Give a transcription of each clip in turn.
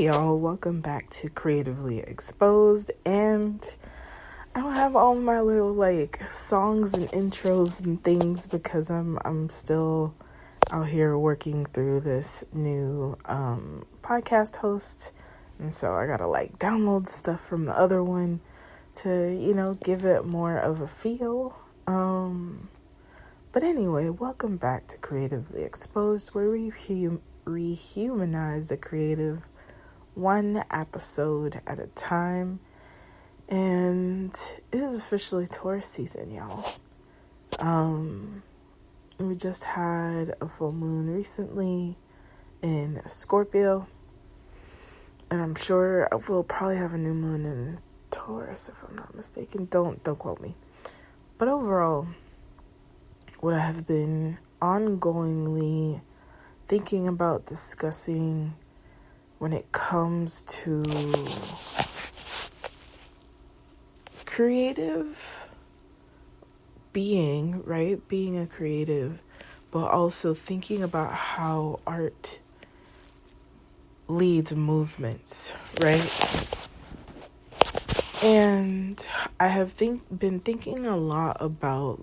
Hey y'all, welcome back to Creatively Exposed, and I don't have all my little songs and intros and things because I'm still out here working through this new podcast host, and so I gotta download the stuff from the other one to give it more of a feel. But anyway, welcome back to Creatively Exposed, where we rehumanize the creative one episode at a time. And it is officially Taurus season, y'all. We just had a full moon recently in Scorpio, and I'm sure we'll probably have a new moon in Taurus if I'm not mistaken. Don't quote me. But overall, what I have been ongoingly thinking about discussing when it comes to creative being, right? Being a creative, but also thinking about how art leads movements, right? And I have been thinking a lot about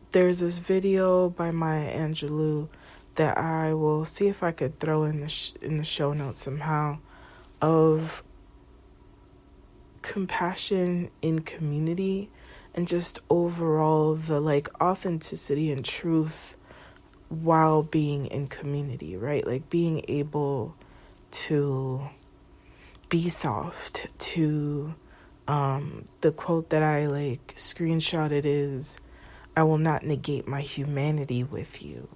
there's this video by Maya Angelou that I will see if I could throw in the show notes somehow, of compassion in community and just overall the authenticity and truth while being in community, right? Being able to be soft, to the quote that I screenshotted is, "I will not negate my humanity with you."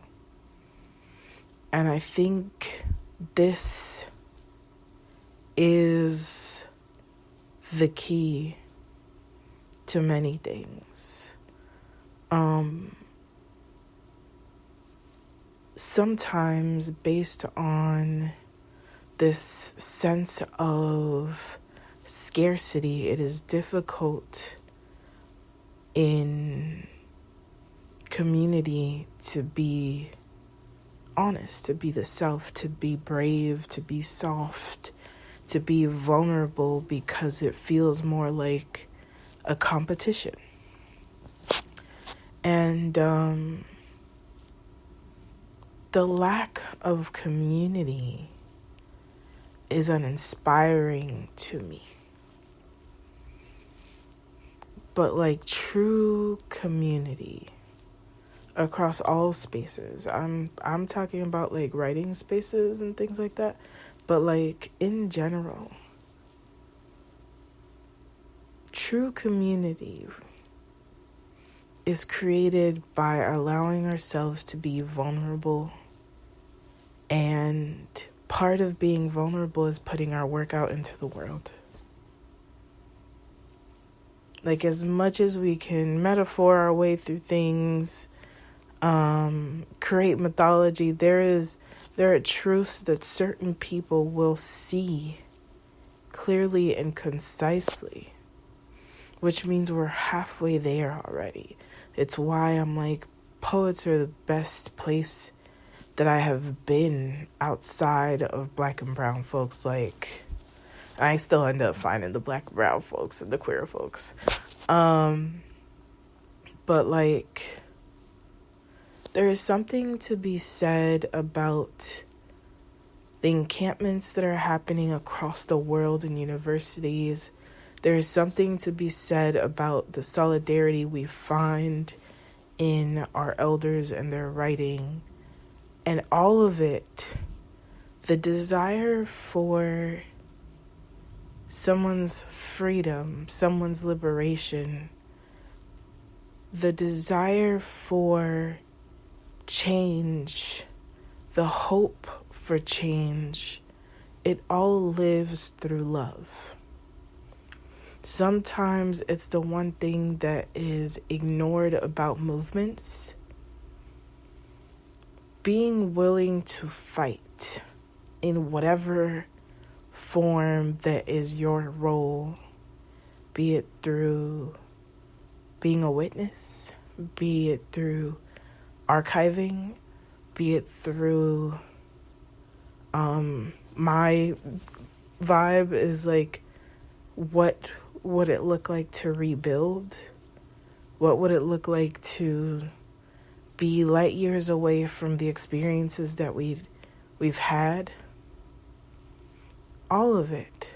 And I think this is the key to many things. Sometimes based on this sense of scarcity, it is difficult in community to be honest, to be the self, to be brave, to be soft, to be vulnerable, because it feels more like a competition. And the lack of community is uninspiring to me. But true community across all spaces. I'm talking about writing spaces and things like that, but in general, true community is created by allowing ourselves to be vulnerable, and part of being vulnerable is putting our work out into the world. As much as we can metaphor our way through things, create mythology, there are truths that certain people will see clearly and concisely, which means we're halfway there already. It's why I'm poets are the best place that I have been outside of black and brown folks. I still end up finding the black and brown folks and the queer folks. But there is something to be said about the encampments that are happening across the world in universities. There is something to be said about the solidarity we find in our elders and their writing. And all of it, the desire for someone's freedom, someone's liberation, the desire for change, the hope for change, it all lives through love. Sometimes it's the one thing that is ignored about movements. Being willing to fight in whatever form that is your role, be it through being a witness, be it through archiving, be it through My vibe is like, what would it look like to rebuild? What would it look like to be light years away from the experiences that we've had? All of it.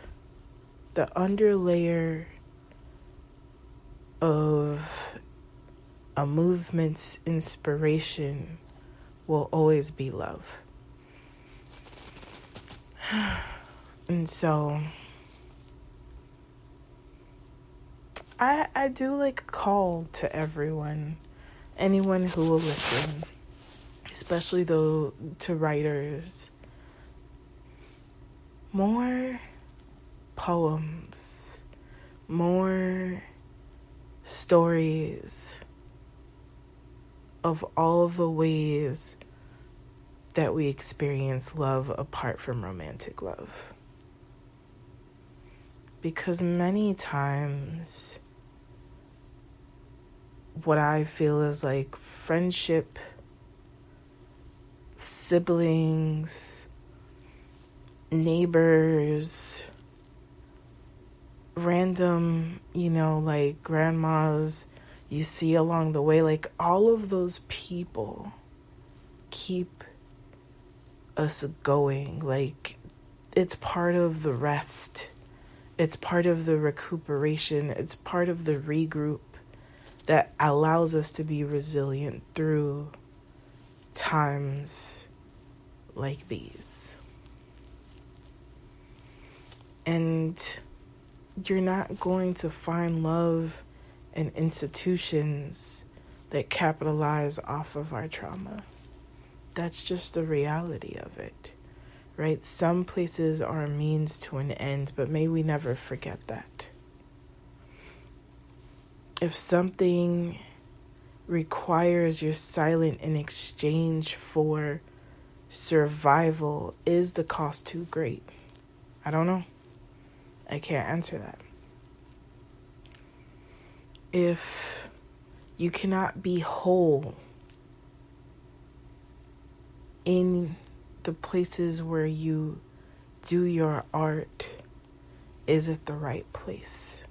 The underlayer of a movement's inspiration will always be love. And so I do like a call to anyone who will listen, especially though to writers. More poems, more stories of all the ways that we experience love apart from romantic love. Because many times, what I feel is like friendship, siblings, neighbors, random, like grandmas you see along the way, like all of those people keep us going. Like, it's part of the rest. It's part of the recuperation. It's part of the regroup that allows us to be resilient through times like these. And you're not going to find love in institutions that capitalize off of our trauma. That's just the reality of it, right? Some places are a means to an end, but may we never forget that. If something requires your silence in exchange for survival, is the cost too great? I don't know. I can't answer that. If you cannot be whole in the places where you do your art, is it the right place?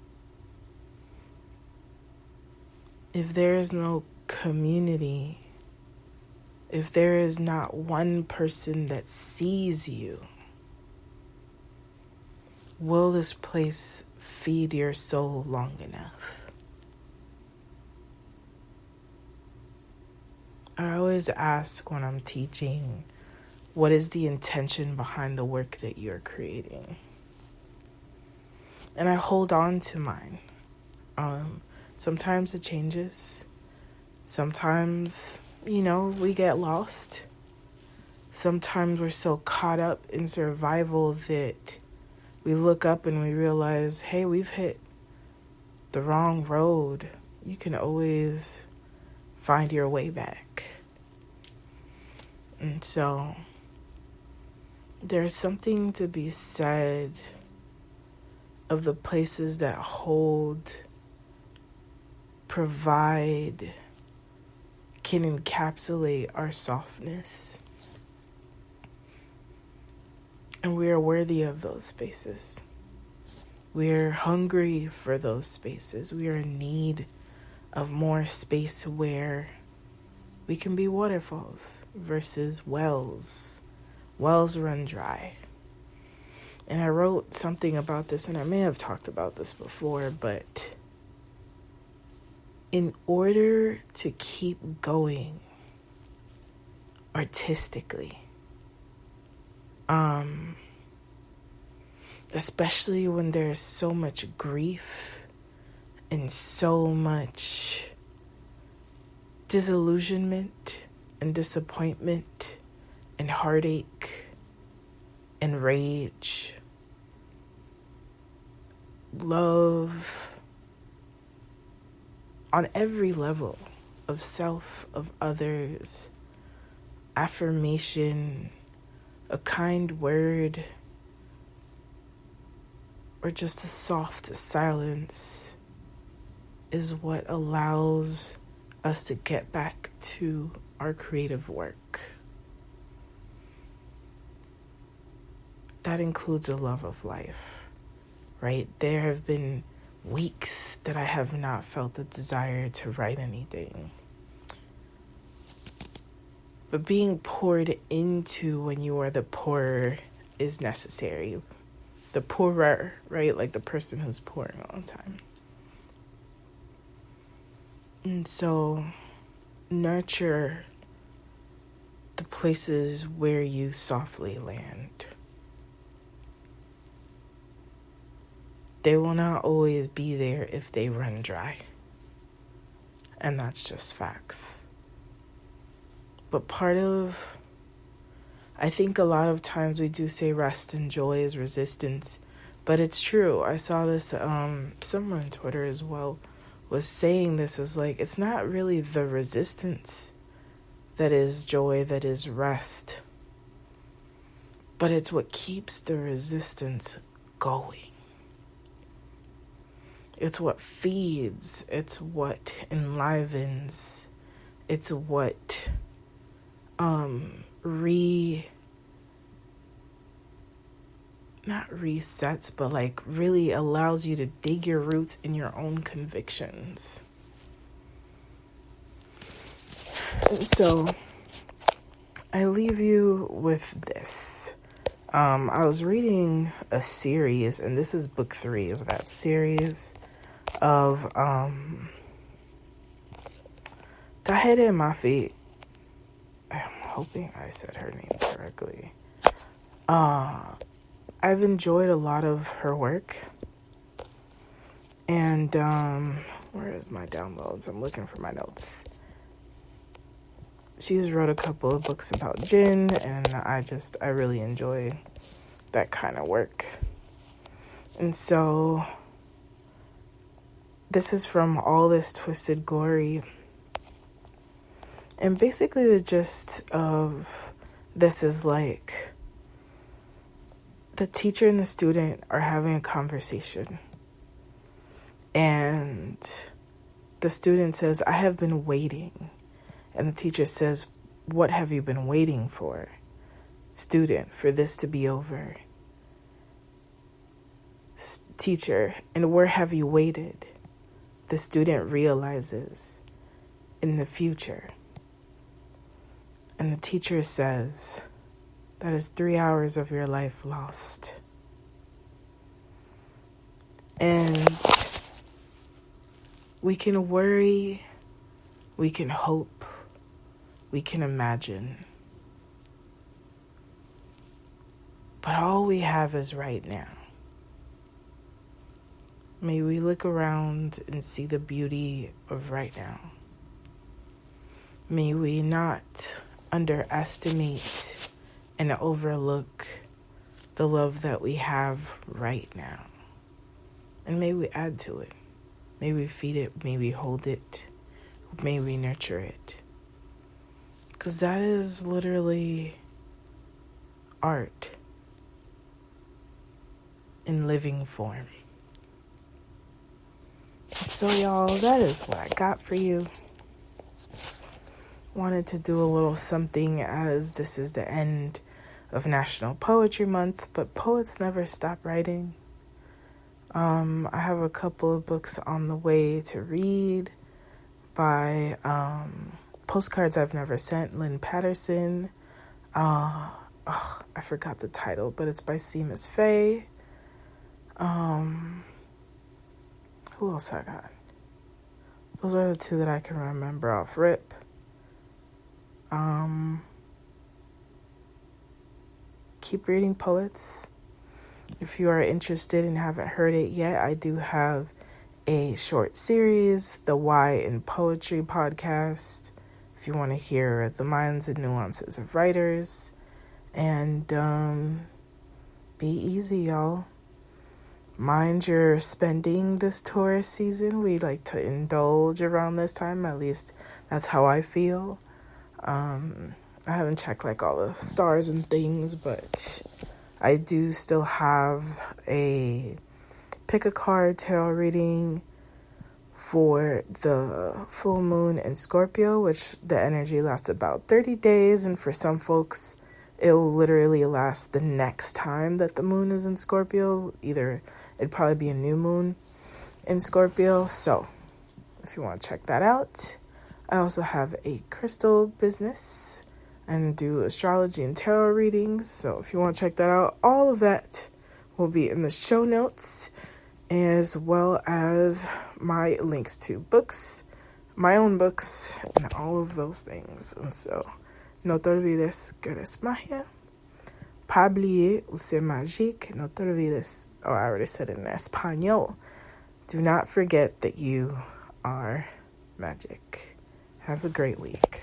If there is no community, if there is not one person that sees you, will this place feed your soul long enough? I always ask when I'm teaching, what is the intention behind the work that you're creating? And I hold on to mine. Sometimes it changes. Sometimes, we get lost. Sometimes we're so caught up in survival that we look up and we realize, hey, we've hit the wrong road. You can always find your way back. And so there's something to be said of the places that hold, provide, can encapsulate our softness. And we are worthy of those spaces. We're hungry for those spaces. We are in need of more space where we can be waterfalls versus wells. Wells run dry. And I wrote something about this, and I may have talked about this before, but in order to keep going artistically, especially when there's so much grief and so much disillusionment and disappointment and heartache and rage, love on every level of self, of others, affirmation, a kind word, or just a soft silence is what allows us to get back to our creative work. that includes a love of life, right? There have been weeks that I have not felt the desire to write anything. But being poured into when you are the poorer is necessary. The poorer, right? Like the person who's pouring all the time. And so, nurture the places where you softly land. They will not always be there if they run dry. And that's just facts. But I think a lot of times we do say rest and joy is resistance, but it's true. I saw this, someone on Twitter as well was saying this is like, it's not really the resistance that is joy, that is rest, but it's what keeps the resistance going. It's what feeds, it's what enlivens, it's what not resets, but like really allows you to dig your roots in your own convictions. And so I leave you with this. I was reading a series, and this is book 3 of that series of Tahere Mafi. I'm hoping I said her name correctly. I've enjoyed a lot of her work. And where is my downloads? I'm looking for my notes. She's wrote a couple of books about gin, and I really enjoy that kind of work. And so this is from All This Twisted Glory. And basically the gist of this is like the teacher and the student are having a conversation. And the student says, "I have been waiting." And the teacher says, "What have you been waiting for?" Student, "For this to be over." Teacher, "And where have you waited?" The student realizes, "In the future." And the teacher says, "That is 3 hours of your life lost." And we can worry, we can hope, we can imagine. But all we have is right now. May we look around and see the beauty of right now. May we not underestimate and overlook the love that we have right now. And may we add to it. May we feed it. May we hold it. May we nurture it. Because that is literally art in living form. So y'all, that is what I got for you. Wanted to do a little something as this is the end of National Poetry Month, but poets never stop writing. I have a couple of books on the way to read by Postcards I've Never Sent, Lynn Patterson. I forgot the title, but it's by Seamus Faye. Who else I got? Those are the two that I can remember off rip. Keep reading poets. If you are interested and haven't heard it yet, I do have a short series, the Why in Poetry podcast, if you want to hear the minds and nuances of writers. And be easy, y'all. Mind your spending this tourist season. We like to indulge around this time. At least that's how I feel. I haven't checked like all the stars and things, but I do still have a pick a card tarot reading for the full moon in Scorpio, which the energy lasts about 30 days. And for some folks, it'll literally last the next time that the moon is in Scorpio. Either it'd probably be a new moon in Scorpio. So if you want to check that out. I also have a crystal business and do astrology and tarot readings. So if you want to check that out, all of that will be in the show notes, as well as my links to books, my own books, and all of those things. And so, no te olvides que eres magia. Pas oublier ou c'est magique. No te olvides. Oh, I already said it in Espanol. Do not forget that you are magic. Have a great week.